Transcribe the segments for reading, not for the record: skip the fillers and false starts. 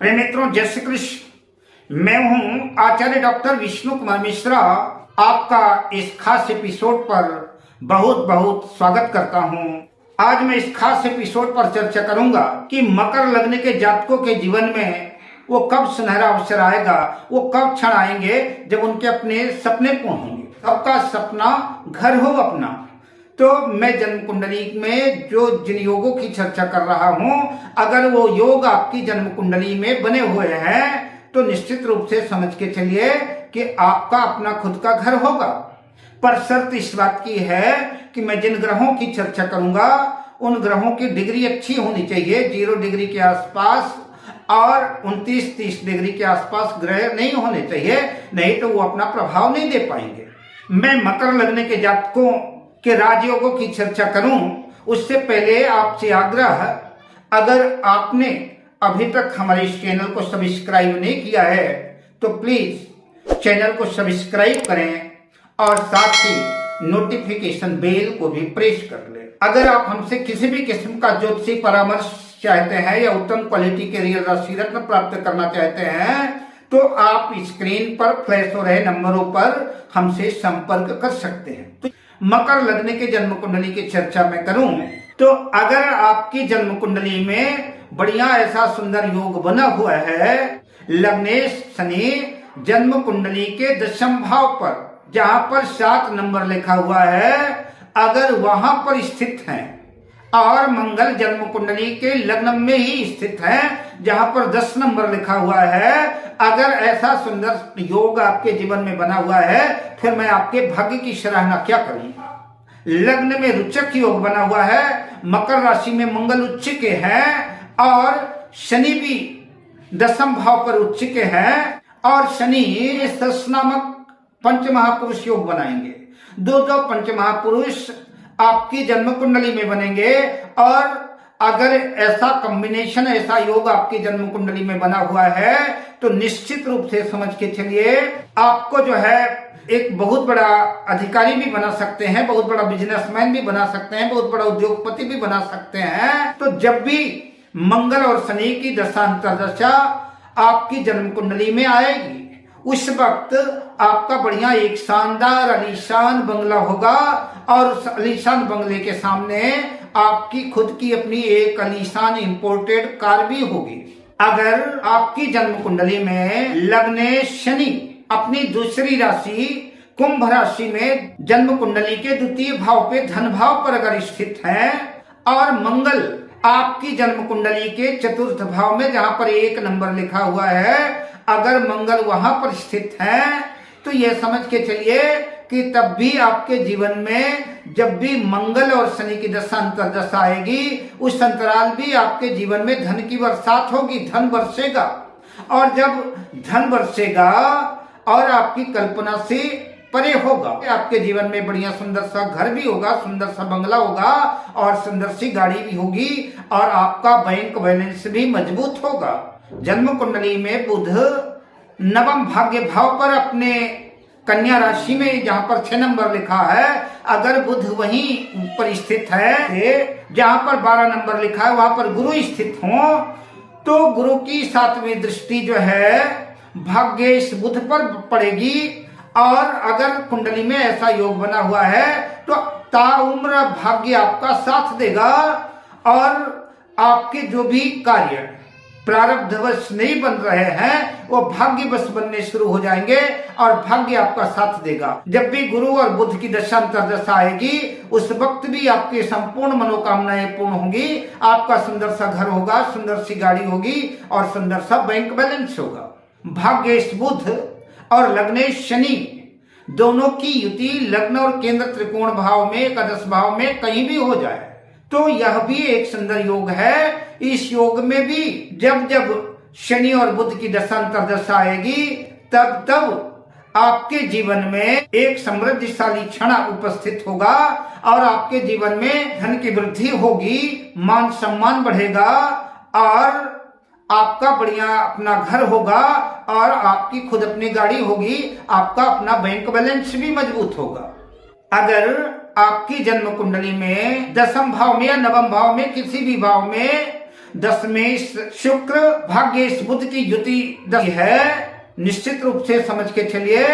प्रिय मित्रों, जय श्री कृष्ण। मैं हूं आचार्य डॉक्टर विष्णु कुमार मिश्रा। आपका इस खास एपिसोड पर बहुत बहुत स्वागत करता हूं। आज मैं इस खास एपिसोड पर चर्चा करूंगा कि मकर लग्न के जातकों के जीवन में वो कब सुनहरा अवसर आएगा, वो कब क्षण आएंगे जब उनके अपने सपने पूर्ण होंगे। सबका सपना घर हो अपना। तो मैं जन्म कुंडली में जो जिन योगों की चर्चा कर रहा हूं, अगर वो योग आपकी जन्म कुंडली में बने हुए हैं तो निश्चित रूप से समझ के चलिए कि आपका अपना खुद का घर होगा। पर शर्त इस बात की है कि मैं जिन ग्रहों की चर्चा करूंगा उन ग्रहों की डिग्री अच्छी होनी चाहिए। 0 डिग्री के आसपास और 29-30 डिग्री के आसपास ग्रह नहीं होने चाहिए, नहीं तो वो अपना प्रभाव नहीं दे पाएंगे। मैं मकर लग्न के जातकों के राजयोगों की चर्चा करूं उससे पहले आपसे आग्रह, अगर आपने अभी तक हमारे इस चैनल को सब्सक्राइब नहीं किया है तो प्लीज चैनल को सब्सक्राइब करें और साथ ही नोटिफिकेशन बेल को भी प्रेस कर लें। अगर आप हमसे किसी भी किस्म का ज्योतिषी परामर्श चाहते हैं या उत्तम क्वालिटी के रियल राशि रत्न प्राप्त करना चाहते हैं तो आप स्क्रीन पर फ्लैश हो रहे नंबरों पर हमसे संपर्क कर सकते हैं। तो मकर लग्न के जन्म कुंडली की चर्चा में करूं तो अगर आपकी जन्म कुंडली में बढ़िया ऐसा सुंदर योग बना हुआ है, लग्नेश शनि जन्म कुंडली के 10वें भाव पर जहां पर 7 नंबर लिखा हुआ है, अगर वहां पर स्थित हैं और मंगल जन्म कुंडली के लग्न में ही स्थित है जहां पर 10 नंबर लिखा हुआ है, अगर ऐसा सुंदर योग आपके जीवन में बना हुआ है फिर मैं आपके भाग्य की सराहना क्या करूं। लग्न में रुचक योग बना हुआ है, मकर राशि में मंगल उच्च के हैं और शनि भी 10वें भाव पर उच्च के हैं और शनि सस नामक पंच महापुरुष योग बनाएंगे। दो पंच महापुरुष आपकी जन्म कुंडली में बनेंगे और अगर ऐसा कॉम्बिनेशन, ऐसा योग आपकी जन्म कुंडली में बना हुआ है तो निश्चित रूप से समझ के चलिए आपको जो है एक बहुत बड़ा अधिकारी भी बना सकते हैं, बहुत बड़ा बिजनेसमैन भी बना सकते हैं, बहुत बड़ा उद्योगपति भी बना सकते हैं। तो जब भी मंगल और शनि की दशा अंतर्दशा आपकी जन्म कुंडली में आएगी उस वक्त आपका बढ़िया एक शानदार आलीशान बंगला होगा और उस आलीशान बंगले के सामने आपकी खुद की अपनी एक आलीशान इंपोर्टेड कार भी होगी। अगर आपकी जन्म कुंडली में लग्न शनि अपनी दूसरी राशि कुंभ राशि में जन्म कुंडली के 2 भाव पे धन भाव पर अगर स्थित है और मंगल आपकी जन्म कुंडली के 4th भाव में जहां पर 1 नंबर लिखा हुआ है, अगर मंगल वहां पर स्थित है तो यह समझ के चलिए कि तब भी आपके जीवन में जब भी मंगल और शनि की दशा अंतर्दशा आएगी उस अंतराल भी आपके जीवन में धन की बरसात होगी, धन बरसेगा। और जब धन बरसेगा और आपकी कल्पना से परे होगा, आपके जीवन में बढ़िया सुंदर सा घर भी होगा, सुंदर सा बंगला होगा और सुंदर सी गाड़ी भी होगी और आपका बैंक बैलेंस भी मजबूत होगा। जन्म कुंडली में बुध 9वें भाग्य भाव पर अपने कन्या राशि में जहां पर 6 नंबर लिखा है, अगर बुध वहीं पर स्थित है जहां पर 12 नंबर लिखा है वहां पर गुरु स्थित हो तो गुरु की 7वीं दृष्टि जो है भाग्य इस बुध पर पड़ेगी और अगर कुंडली में ऐसा योग बना हुआ है तो ताउम्र भाग्य आपका साथ देगा और आपके जो भी कार्य प्रारब्धवश नहीं बन रहे हैं वो भाग्यवश बनने शुरू हो जाएंगे और भाग्य आपका साथ देगा। जब भी गुरु और बुध की दशा अंतर्दशा आएगी उस वक्त भी आपकी संपूर्ण मनोकामनाएं पूर्ण होंगी, आपका सुंदर सा घर होगा, सुंदर सी गाड़ी होगी और सुंदर सा बैंक बैलेंस होगा। भाग्येश बुध और लग्नेश शनि दोनों की युति लग्न और केंद्र त्रिकोण भाव में, एकादश भाव में कहीं भी हो जाए तो यह भी एक सुंदर योग है। इस योग में भी जब जब शनि और बुध की दशा अंतर्दशा आएगी तब तब आपके जीवन में एक समृद्धिशाली क्षण उपस्थित होगा और आपके जीवन में धन की वृद्धि होगी, मान सम्मान बढ़ेगा और आपका बढ़िया अपना घर होगा और आपकी खुद अपनी गाड़ी होगी, आपका अपना बैंक बैलेंस भी मजबूत होगा। अगर आपकी जन्म कुंडली में 10वें भाव में या 9वें भाव में किसी भी भाव में दशमेश शुक्र भाग्येश बुध की युति है। निश्चित रूप से समझ के चलिए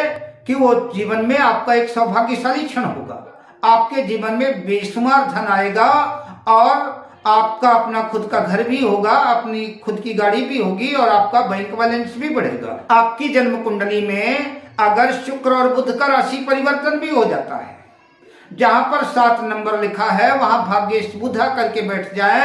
कि वो जीवन में आपका एक सौभाग्यशाली क्षण होगा। आपके जीवन में बेशुमार धन आएगा और आपका अपना खुद का घर भी होगा, अपनी खुद की गाड़ी भी होगी और आपका बैंक बैलेंस भी बढ़ेगा। आपकी जन्म कुंडली में अगर शुक्र और बुध का राशि परिवर्तन भी हो जाता है, जहां पर 7 नंबर लिखा है वहां भाग्येश बुध करके बैठ जाए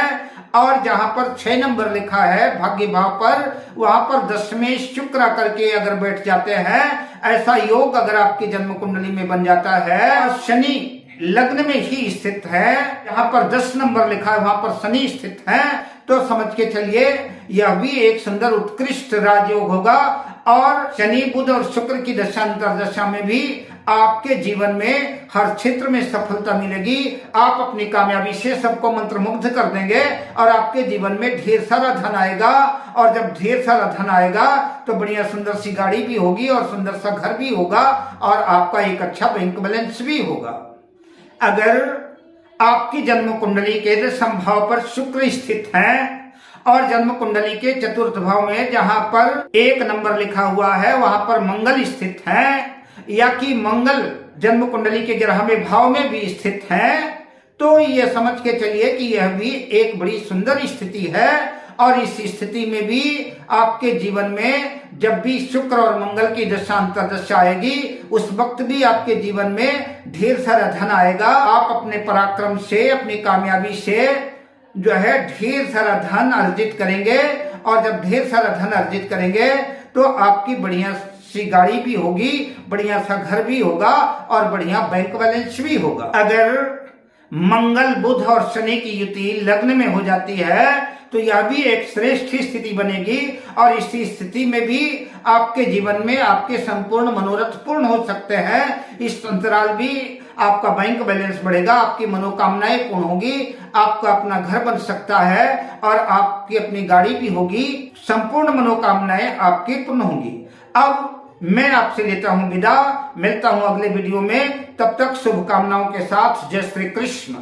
और जहां पर 6 नंबर लिखा है भाग्य भाव पर, वहां पर दशमेश शुक्र करके अगर बैठ जाते हैं, ऐसा योग अगर आपकी जन्म कुंडली में बन जाता है और शनि लग्न में ही स्थित है, जहां पर 10 नंबर लिखा है वहां पर शनि स्थित है, तो समझ के चलिए यह भी एक सुंदर उत्कृष्ट राजयोग होगा। और शनि बुध और शुक्र की दशा अंतर्दशा में भी आपके जीवन में हर क्षेत्र में सफलता मिलेगी। आप अपनी कामयाबी से सबको मंत्रमुग्ध कर देंगे और आपके जीवन में ढेर सारा धन आएगा। और जब ढेर सारा धन आएगा तो बढ़िया सुंदर सी गाड़ी भी होगी और सुंदर सा घर भी होगा और आपका एक अच्छा बैंक बैलेंस भी होगा। अगर आपकी जन्म कुंडली के दशम भाव पर शुक्र स्थित है और जन्म कुंडली के चतुर्थ भाव में जहां पर 1 नंबर लिखा हुआ है वहां पर मंगल स्थित है, या कि मंगल जन्म कुंडली के 11वें भाव में भी स्थित है, तो यह समझ के चलिए कि यह भी एक बड़ी सुंदर स्थिति है। और इस स्थिति में भी आपके जीवन में जब भी शुक्र और मंगल की दशा अंतर्दशा आएगी, उस वक्त भी आपके जीवन में ढेर सारा धन आएगा। आप अपने पराक्रम से, अपनी कामयाबी से जो है ढेर सारा धन अर्जित करेंगे। और जब ढेर सारा धन अर्जित करेंगे तो आपकी बढ़िया सी गाड़ी भी होगी, बढ़िया सा घर भी होगा और बढ़िया बैंक बैलेंस भी होगा। अगर मंगल बुध और शनि की युति लग्न में हो जाती है तो यह भी एक श्रेष्ठ स्थिति बनेगी। और इस स्थिति में भी आपके जीवन में आपके संपूर्ण मनोरथ पूर्ण हो सकते हैं। इस अंतराल भी आपका बैंक बैलेंस बढ़ेगा, आपकी मनोकामनाएं पूर्ण होगी, आपका अपना घर बन सकता है और आपकी अपनी गाड़ी भी होगी। संपूर्ण मनोकामनाएं आपकी पूर्ण होंगी। अब मैं आपसे लेता हूं विदा, मिलता हूं अगले वीडियो में। तब तक शुभकामनाओं के साथ जय श्री कृष्ण।